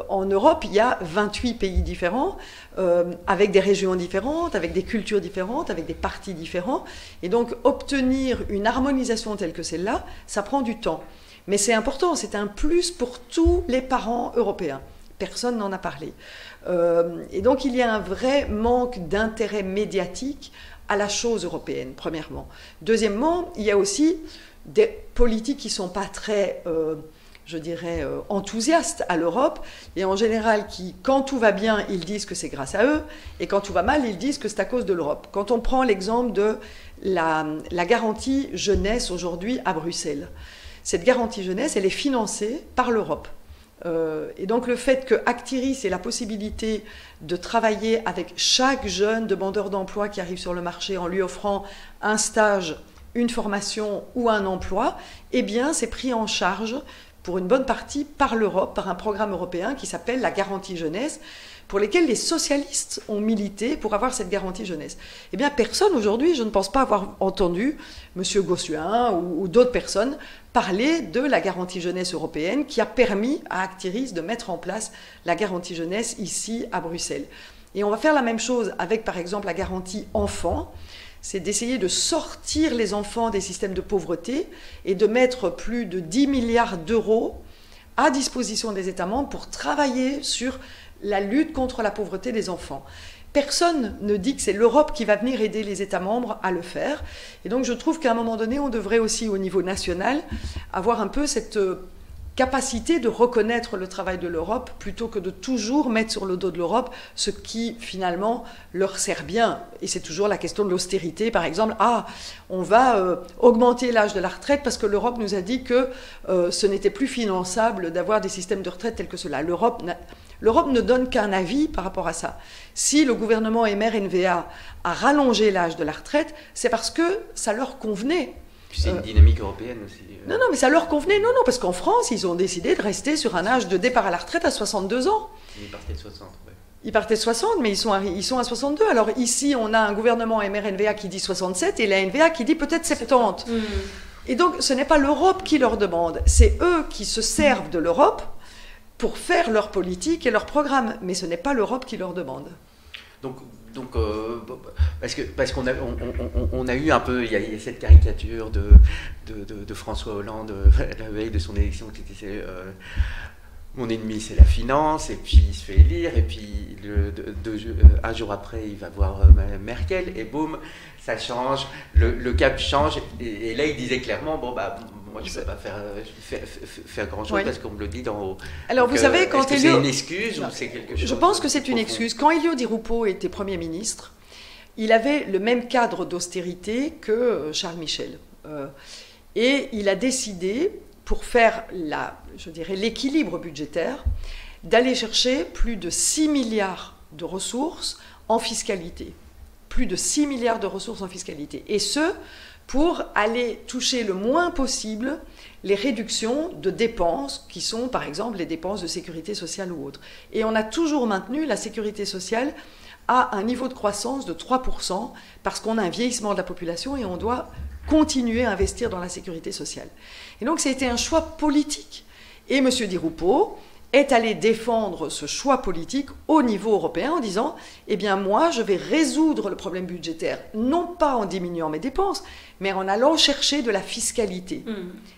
en Europe, il y a 28 pays différents, avec des régions différentes, avec des cultures différentes, avec des partis différents. Et donc, obtenir une harmonisation telle que celle-là, ça prend du temps. Mais c'est important, c'est un plus pour tous les parents européens. Personne n'en a parlé. Et donc, il y a un vrai manque d'intérêt médiatique à la chose européenne, premièrement. Deuxièmement, il y a aussi des politiques qui ne sont pas très, je dirais, enthousiastes à l'Europe, et en général, qui, quand tout va bien, ils disent que c'est grâce à eux, et quand tout va mal, ils disent que c'est à cause de l'Europe. Quand on prend l'exemple de la garantie jeunesse aujourd'hui à Bruxelles, cette garantie jeunesse, elle est financée par l'Europe. Et donc le fait que Actiris ait la possibilité de travailler avec chaque jeune demandeur d'emploi qui arrive sur le marché en lui offrant un stage, une formation ou un emploi, eh bien c'est pris en charge pour une bonne partie par l'Europe, par un programme européen qui s'appelle la garantie jeunesse, pour lesquels les socialistes ont milité pour avoir cette garantie jeunesse. Eh bien, personne aujourd'hui, je ne pense pas avoir entendu M. Gossuin ou d'autres personnes parler de la garantie jeunesse européenne qui a permis à Actiris de mettre en place la garantie jeunesse ici à Bruxelles. Et on va faire la même chose avec, par exemple, la garantie enfant. C'est d'essayer de sortir les enfants des systèmes de pauvreté et de mettre plus de 10 milliards d'euros à disposition des États membres pour travailler sur la lutte contre la pauvreté des enfants. Personne ne dit que c'est l'Europe qui va venir aider les États membres à le faire. Et donc je trouve qu'à un moment donné, on devrait aussi au niveau national avoir un peu cette capacité de reconnaître le travail de l'Europe plutôt que de toujours mettre sur le dos de l'Europe ce qui finalement leur sert bien. Et c'est toujours la question de l'austérité, par exemple. Ah, on va augmenter l'âge de la retraite parce que l'Europe nous a dit que ce n'était plus finançable d'avoir des systèmes de retraite tels que cela. L'Europe ne donne qu'un avis par rapport à ça. Si le gouvernement MRNVA a rallongé l'âge de la retraite, c'est parce que ça leur convenait. Puis c'est une dynamique européenne aussi. Non, mais ça leur convenait. Non, parce qu'en France, ils ont décidé de rester sur un âge de départ à la retraite à 62 ans. Ils partaient de 60, ouais. Ils partaient de 60, mais ils sont à 62. Alors ici, on a un gouvernement MRNVA qui dit 67 et la NVA qui dit peut-être 70. Et donc, ce n'est pas l'Europe qui leur demande. C'est eux qui se servent de l'Europe pour faire leur politique et leur programme. Mais ce n'est pas l'Europe qui leur demande. Donc parce qu'on a eu un peu, il y a cette caricature de François Hollande la veille de son élection qui disait mon ennemi c'est la finance, et puis il se fait élire, et puis un jour après il va voir Merkel, et boum, ça change, le cap change, et là il disait clairement moi je ne peux pas faire grand chose, oui, parce qu'on me le dit d'en haut. Alors donc, vous savez, quand c'est une excuse ou c'est quelque chose? Je pense que c'est une excuse. Quand Elio Di Rupo était Premier ministre, il avait le même cadre d'austérité que Charles Michel. Et il a décidé, pour faire l'équilibre budgétaire, d'aller chercher plus de 6 milliards de ressources en fiscalité. Plus de 6 milliards de ressources en fiscalité. Et ce, pour aller toucher le moins possible les réductions de dépenses qui sont, par exemple, les dépenses de sécurité sociale ou autres. Et on a toujours maintenu la sécurité sociale à un niveau de croissance de 3% parce qu'on a un vieillissement de la population et on doit continuer à investir dans la sécurité sociale. Et donc, ça a été un choix politique. Et M. Di Rupo est allé défendre ce choix politique au niveau européen en disant « Eh bien, moi, je vais résoudre le problème budgétaire, non pas en diminuant mes dépenses, mais en allant chercher de la fiscalité. »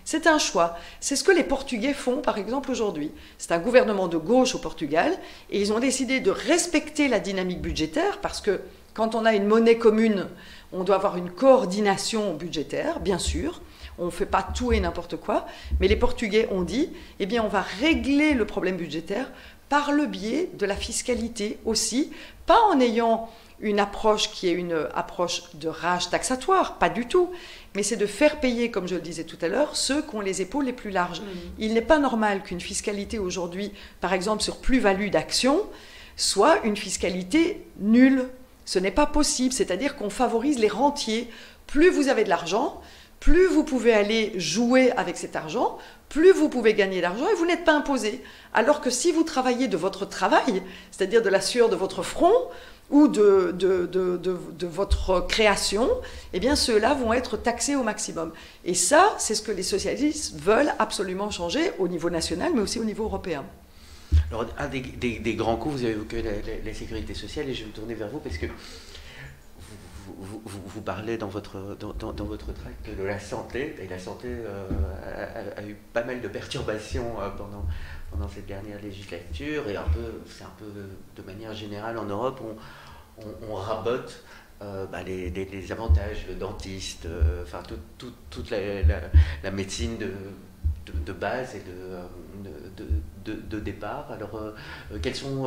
C'est un choix. C'est ce que les Portugais font, par exemple, aujourd'hui. C'est un gouvernement de gauche au Portugal, et ils ont décidé de respecter la dynamique budgétaire, parce que quand on a une monnaie commune, on doit avoir une coordination budgétaire, bien sûr. On ne fait pas tout et n'importe quoi, mais les Portugais ont dit, eh bien on va régler le problème budgétaire par le biais de la fiscalité aussi, pas en ayant une approche qui est une approche de rage taxatoire, pas du tout, mais c'est de faire payer, comme je le disais tout à l'heure, ceux qui ont les épaules les plus larges. Il n'est pas normal qu'une fiscalité aujourd'hui, par exemple sur plus-value d'action, soit une fiscalité nulle. Ce n'est pas possible, c'est-à-dire qu'on favorise les rentiers. Plus vous avez de l'argent, plus vous pouvez aller jouer avec cet argent, plus vous pouvez gagner d'argent et vous n'êtes pas imposé. Alors que si vous travaillez de votre travail, c'est-à-dire de la sueur de votre front ou de votre création, eh bien ceux-là vont être taxés au maximum. Et ça, c'est ce que les socialistes veulent absolument changer au niveau national, mais aussi au niveau européen. Alors, un des grands coups, vous avez évoqué la sécurité sociale, et je vais me tourner vers vous parce que vous parlez dans votre tract de la santé, et la santé a eu pas mal de perturbations pendant cette dernière législature, et c'est un peu de manière générale en Europe, on rabote les avantages, le dentiste, enfin toute la médecine de base et de départ. Alors, quels sont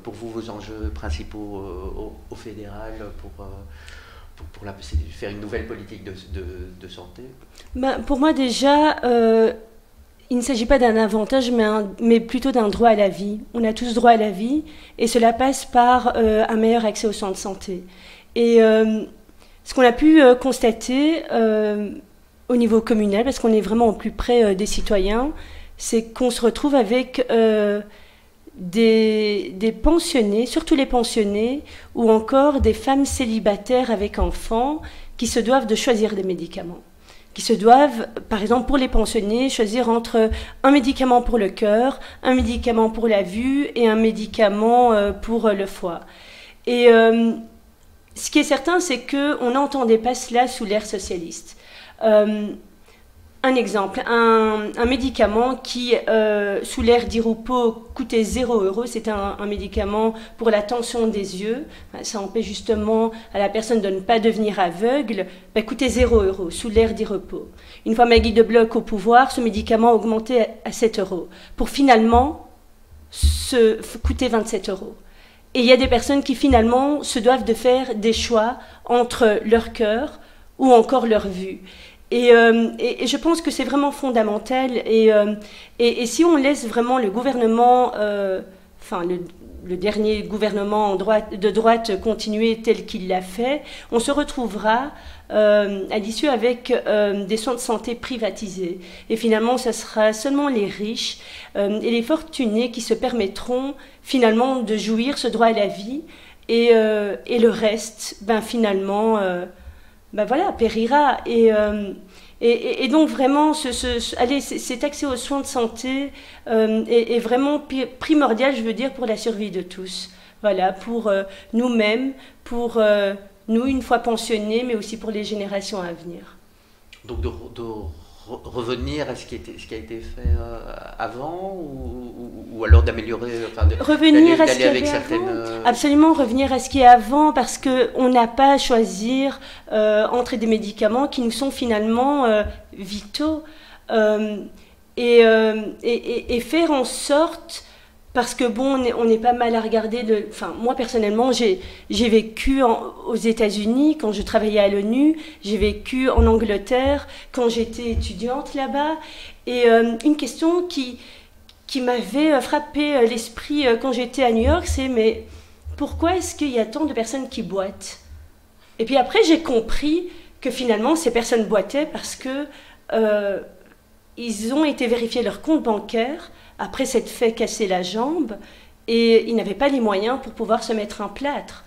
pour vous vos enjeux principaux au fédéral pour faire une nouvelle politique de santé? Pour moi déjà, il ne s'agit pas d'un avantage, mais plutôt d'un droit à la vie. On a tous droit à la vie, et cela passe par un meilleur accès aux soins de santé. Et ce qu'on a pu constater au niveau communal, parce qu'on est vraiment au plus près des citoyens, c'est qu'on se retrouve avec des pensionnés, surtout les pensionnés, ou encore des femmes célibataires avec enfants qui se doivent de choisir des médicaments. Qui se doivent, par exemple pour les pensionnés, choisir entre un médicament pour le cœur, un médicament pour la vue et un médicament pour le foie. Et ce qui est certain, c'est qu'on n'entendait pas cela sous l'ère socialiste. Un exemple, un médicament qui, sous l'ère d'Irupo, coûtait 0 €, c'était un médicament pour la tension des yeux, ça empêche justement à la personne de ne pas devenir aveugle, coûtait 0 € sous l'ère d'Irupo. Une fois Maggie de Bloch au pouvoir, ce médicament a augmenté à 7 € pour finalement coûter 27 €. Et il y a des personnes qui finalement se doivent de faire des choix entre leur cœur ou encore leur vue. Et je pense que c'est vraiment fondamental. Et si on laisse vraiment le gouvernement, le dernier gouvernement de droite continuer tel qu'il l'a fait, on se retrouvera à l'issue avec des soins de santé privatisés. Et finalement, ce sera seulement les riches et les fortunés qui se permettront finalement de jouir ce droit à la vie. Et le reste, finalement... périra. Et donc vraiment, cet accès aux soins de santé est vraiment primordial, je veux dire, pour la survie de tous. Voilà, pour nous-mêmes, pour nous une fois pensionnés, mais aussi pour les générations à venir. Donc de revenir à ce qui a été fait avant, ou alors d'améliorer, revenir à ce qu'il y avait certaines... Absolument, revenir à ce qui est avant, parce qu'on n'a pas à choisir entre des médicaments qui nous sont finalement vitaux, et faire en sorte, parce que on n'est pas mal à regarder. Moi personnellement, j'ai vécu aux États-Unis quand je travaillais à l'ONU, j'ai vécu en Angleterre quand j'étais étudiante là-bas, et une question qui m'avait frappé l'esprit quand j'étais à New York, c'est mais pourquoi est-ce qu'il y a tant de personnes qui boitent? Et puis après, j'ai compris que finalement, ces personnes boitaient parce que ils ont été vérifier leur compte bancaire après s'être fait casser la jambe, et ils n'avaient pas les moyens pour pouvoir se mettre un plâtre.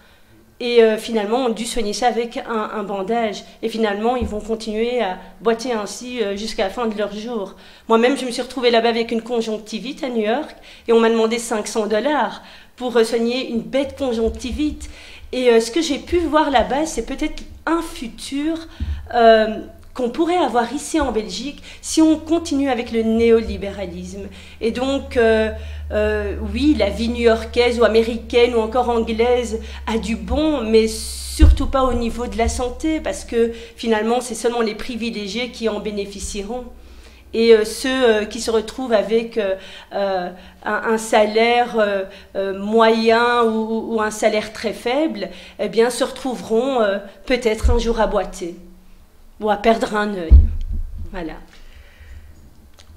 Et finalement, on a dû soigner ça avec un bandage. Et finalement, ils vont continuer à boiter ainsi jusqu'à la fin de leur jour. Moi-même, je me suis retrouvée là-bas avec une conjonctivite à New York, et on m'a demandé 500 $ pour soigner une bête conjonctivite. Et ce que j'ai pu voir là-bas, c'est peut-être un futur qu'on pourrait avoir ici en Belgique si on continue avec le néolibéralisme. Et donc, oui, la vie new-yorkaise ou américaine ou encore anglaise a du bon, mais surtout pas au niveau de la santé, parce que finalement, c'est seulement les privilégiés qui en bénéficieront. Et ceux qui se retrouvent avec un salaire moyen ou un salaire très faible, eh bien, se retrouveront peut-être un jour à boiter ou à perdre un œil. Voilà.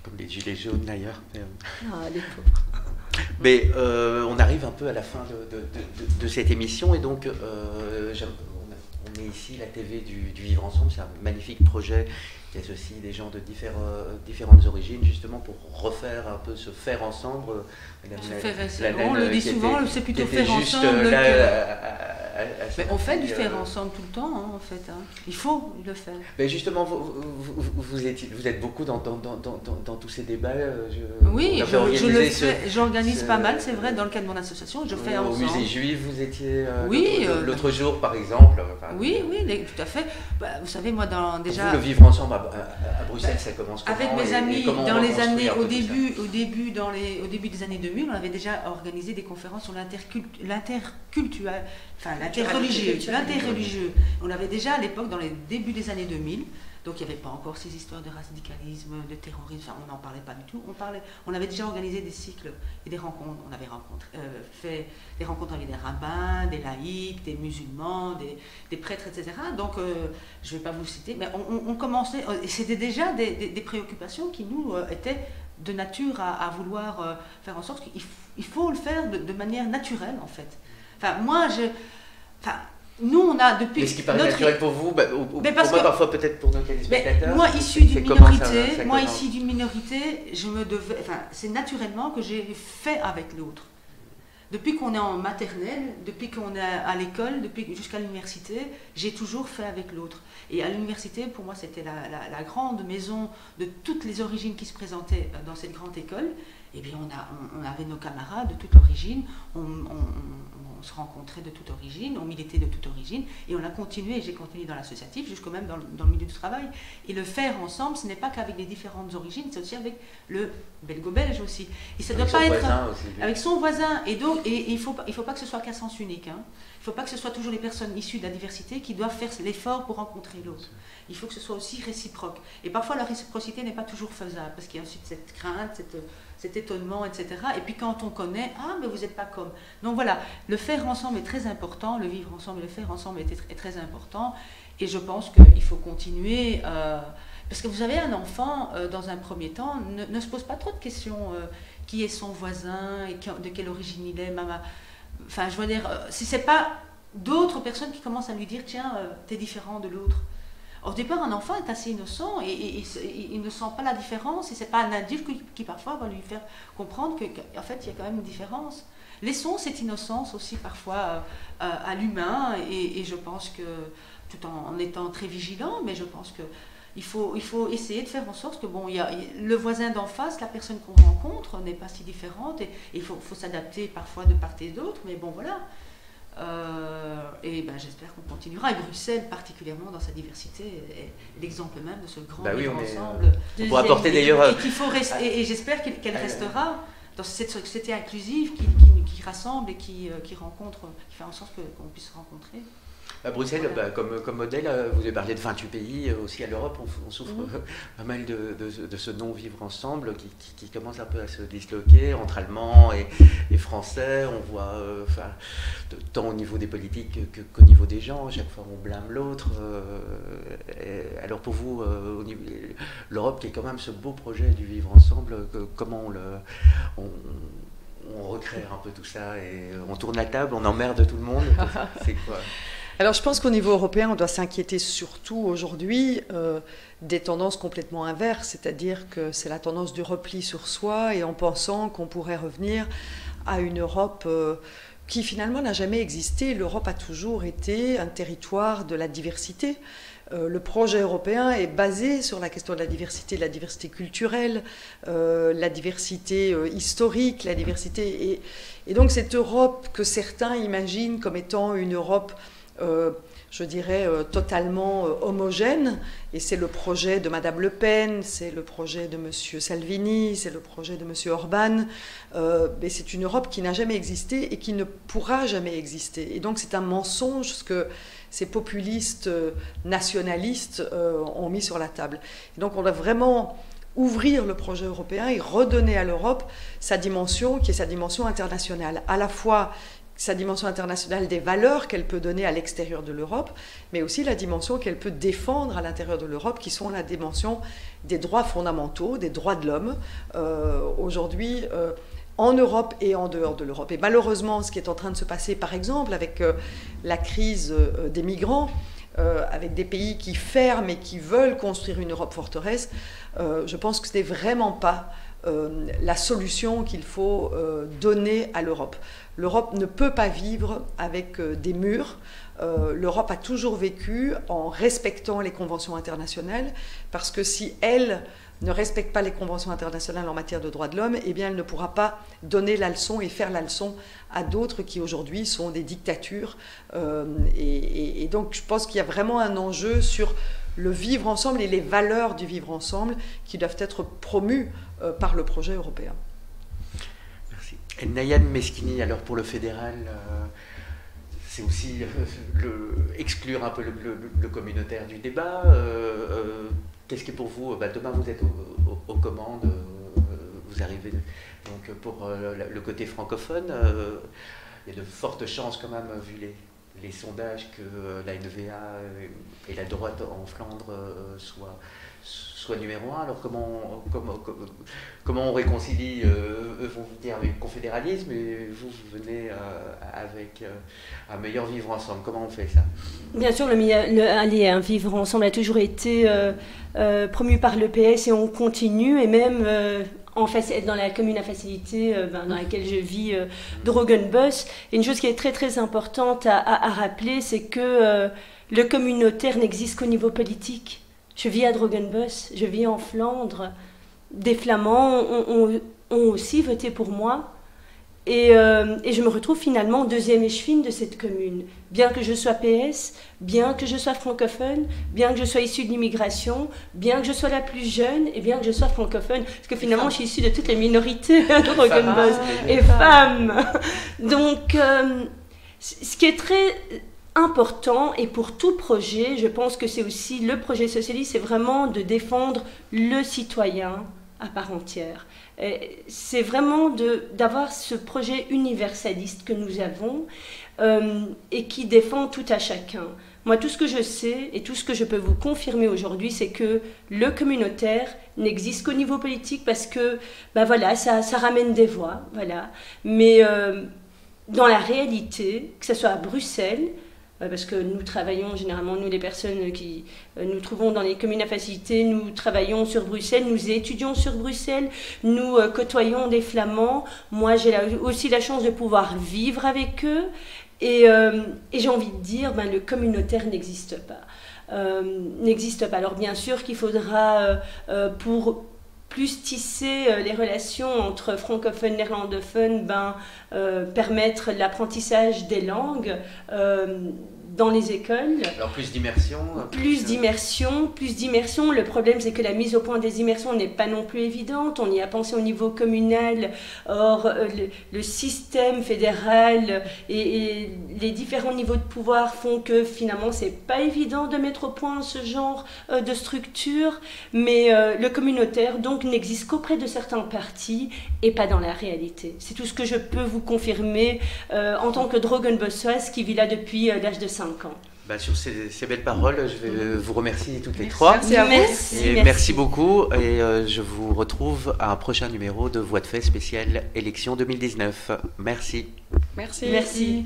Comme les gilets jaunes d'ailleurs. Ah, les pauvres. Mais on arrive un peu à la fin de cette émission et donc on est ici, la TV du Vivre Ensemble, c'est un magnifique projet qui associe des gens de différentes origines, justement pour refaire un peu ce faire ensemble. On le dit souvent, c'est plutôt faire ensemble. Mais on fait du faire ensemble tout le temps, hein, en fait. Hein. Il faut le faire. Mais justement, vous êtes beaucoup dans tous ces débats. Oui, je le fais. J'organise pas mal, c'est vrai, dans le cadre de mon association. Je fais ensemble. Au musée juif, vous étiez oui, l'autre jour, par exemple. Oui, tout à fait. Bah, vous savez, moi, déjà. Vous, le vivre ensemble à Bruxelles, ça commence comment? Avec mes amis, dans les années, au début des années 2000, on avait déjà organisé des conférences sur l'interculturel. Enfin, l'interreligieux. On avait déjà à l'époque, dans les débuts des années 2000, donc il n'y avait pas encore ces histoires de radicalisme, de terrorisme, enfin, on n'en parlait pas du tout. On avait déjà organisé des cycles et des rencontres. On avait fait des rencontres avec des rabbins, des laïcs, des musulmans, des prêtres, etc. Donc je ne vais pas vous citer, mais on commençait, et c'était déjà des préoccupations qui nous étaient de nature à vouloir faire en sorte qu'il faut le faire de manière naturelle, en fait. Enfin, nous, on a depuis. Mais ce qui paraît naturel pour vous, pour moi, parfois peut-être pour nos téléspectateurs. Moi, issu d'une minorité, c'est naturellement que j'ai fait avec l'autre. Depuis qu'on est en maternelle, depuis qu'on est à l'école, jusqu'à l'université, j'ai toujours fait avec l'autre. Et à l'université, pour moi, c'était la grande maison de toutes les origines qui se présentaient dans cette grande école. Et bien, on avait nos camarades de toute origine, on se rencontrait de toute origine, on militait de toute origine, et on a continué, j'ai continué dans l'associatif, jusqu'au même dans le milieu du travail. Et le faire ensemble, ce n'est pas qu'avec les différentes origines, c'est aussi avec le belgo-belge aussi. Et ça ne doit pas être avec son voisin. Et donc, il faut pas que ce soit qu'à sens unique. Hein. Il ne faut pas que ce soit toujours les personnes issues de la diversité qui doivent faire l'effort pour rencontrer l'autre. Il faut que ce soit aussi réciproque. Et parfois, la réciprocité n'est pas toujours faisable, parce qu'il y a ensuite cette crainte, cet étonnement, etc. Et puis quand on connaît, mais vous n'êtes pas comme. Donc voilà, le faire ensemble est très important, le vivre ensemble et le faire ensemble est très important. Et je pense qu'il faut continuer, parce que vous avez un enfant, dans un premier temps, ne se pose pas trop de questions. Qui est son voisin, et de quelle origine il est, maman. Enfin, je veux dire, si ce n'est pas d'autres personnes qui commencent à lui dire, tiens, t'es différent de l'autre. Au départ, un enfant est assez innocent et il ne sent pas la différence, et ce n'est pas un adulte qui parfois va lui faire comprendre qu'en fait, il y a quand même une différence. Laissons cette innocence aussi parfois à l'humain, et je pense que, tout en étant très vigilant, mais je pense qu'il faut essayer de faire en sorte que le voisin d'en face, la personne qu'on rencontre, n'est pas si différente, et il faut s'adapter parfois de part et d'autre, mais bon voilà. Et j'espère qu'on continuera, et Bruxelles particulièrement dans sa diversité est l'exemple même de ce grand vivre ensemble. On pourra apporter d'ailleurs. Et j'espère qu'elle restera dans cette société inclusive qui rassemble et qui rencontre, qui fait en sorte qu'on puisse se rencontrer. À Bruxelles, comme modèle, vous avez parlé de 28 pays, aussi à l'Europe, on souffre pas mal de ce non-vivre ensemble qui commence un peu à se disloquer entre Allemands et Français. On voit, tant au niveau des politiques qu'au niveau des gens, à chaque fois on blâme l'autre. Alors pour vous, l'Europe qui est quand même ce beau projet du vivre ensemble, comment on recrée un peu tout ça et on tourne la table, on emmerde tout le monde. C'est quoi ? Alors je pense qu'au niveau européen, on doit s'inquiéter surtout aujourd'hui des tendances complètement inverses, c'est-à-dire que c'est la tendance du repli sur soi, et en pensant qu'on pourrait revenir à une Europe qui finalement n'a jamais existé. L'Europe a toujours été un territoire de la diversité. Le projet européen est basé sur la question de la diversité culturelle, la diversité historique, la diversité... Et donc cette Europe que certains imaginent comme étant une Europe je dirais, totalement homogène. Et c'est le projet de Madame Le Pen, c'est le projet de Monsieur Salvini, c'est le projet de Monsieur Orban. Mais c'est une Europe qui n'a jamais existé et qui ne pourra jamais exister. Et donc c'est un mensonge ce que ces populistes nationalistes ont mis sur la table. Et donc on doit vraiment ouvrir le projet européen et redonner à l'Europe sa dimension, qui est sa dimension internationale. À la fois sa dimension internationale des valeurs qu'elle peut donner à l'extérieur de l'Europe, mais aussi la dimension qu'elle peut défendre à l'intérieur de l'Europe, qui sont la dimension des droits fondamentaux, des droits de l'homme, aujourd'hui en Europe et en dehors de l'Europe. Et malheureusement, ce qui est en train de se passer, par exemple, avec la crise des migrants, avec des pays qui ferment et qui veulent construire une Europe forteresse, je pense que ce n'est vraiment pas la solution qu'il faut donner à l'Europe. L'Europe ne peut pas vivre avec des murs. L'Europe a toujours vécu en respectant les conventions internationales, parce que si elle ne respecte pas les conventions internationales en matière de droits de l'homme, eh bien elle ne pourra pas donner la leçon et faire la leçon à d'autres qui aujourd'hui sont des dictatures. Et donc je pense qu'il y a vraiment un enjeu sur le vivre ensemble et les valeurs du vivre ensemble qui doivent être promues par le projet européen. Merci. Et Nayane Meskini, alors pour le fédéral, c'est aussi exclure un peu le communautaire du débat. Qu'est-ce qui est pour vous, demain vous êtes aux commandes, vous arrivez donc pour le côté francophone, il y a de fortes chances quand même, vu les sondages, que la NVA et la droite en Flandre soit numéro un. Alors comment on réconcilie, vont dire, avec le confédéralisme, et vous venez avec un meilleur vivre ensemble? Comment on fait ça? Bien sûr, un vivre ensemble a toujours été promu par le PS, et on continue, et même dans la commune à facilité dans laquelle je vis, Drogenbos. Et une chose qui est très très importante à rappeler, c'est que le communautaire n'existe qu'au niveau politique. Je vis à Drogenbos, je vis en Flandre. Des Flamands ont aussi voté pour moi. Et je me retrouve finalement en deuxième échevine de cette commune. Bien que je sois PS, bien que je sois francophone, bien que je sois issue de l'immigration, bien que je sois la plus jeune, et bien que je sois francophone, parce que finalement je suis issue de toutes les minorités à Drogenbos, et femmes. Donc, ce qui est très important, et pour tout projet, je pense que c'est aussi le projet socialiste, c'est vraiment de défendre le citoyen à part entière. C'est vraiment d'avoir ce projet universaliste que nous avons et qui défend tout à chacun. Moi, tout ce que je sais et tout ce que je peux vous confirmer aujourd'hui, c'est que le communautaire n'existe qu'au niveau politique, parce que ça ramène des voix, voilà. Mais dans la réalité, que ce soit à Bruxelles, parce que nous travaillons généralement, nous les personnes qui nous trouvons dans les communes à facilité, nous travaillons sur Bruxelles, nous étudions sur Bruxelles, nous côtoyons des Flamands. Moi, j'ai aussi la chance de pouvoir vivre avec eux, et j'ai envie de dire, le communautaire n'existe pas. Alors bien sûr qu'il faudra, pour plus tisser les relations entre francophones et néerlandophones, permettre l'apprentissage des langues dans les écoles. Alors plus d'immersion. Plus d'immersion. Le problème, c'est que la mise au point des immersions n'est pas non plus évidente. On y a pensé au niveau communal. Or, le système fédéral et les différents niveaux de pouvoir font que finalement, c'est pas évident de mettre au point ce genre de structure. Mais le communautaire, donc, n'existe qu'auprès de certains partis et pas dans la réalité. C'est tout ce que je peux vous confirmer en tant que Drogenbossoise qui vit là depuis l'âge de 5 ans. Sur ces belles paroles, je vais vous remercier toutes les trois. Merci beaucoup. Et je vous retrouve à un prochain numéro de Voix de fait spéciale élection 2019. Merci. Merci.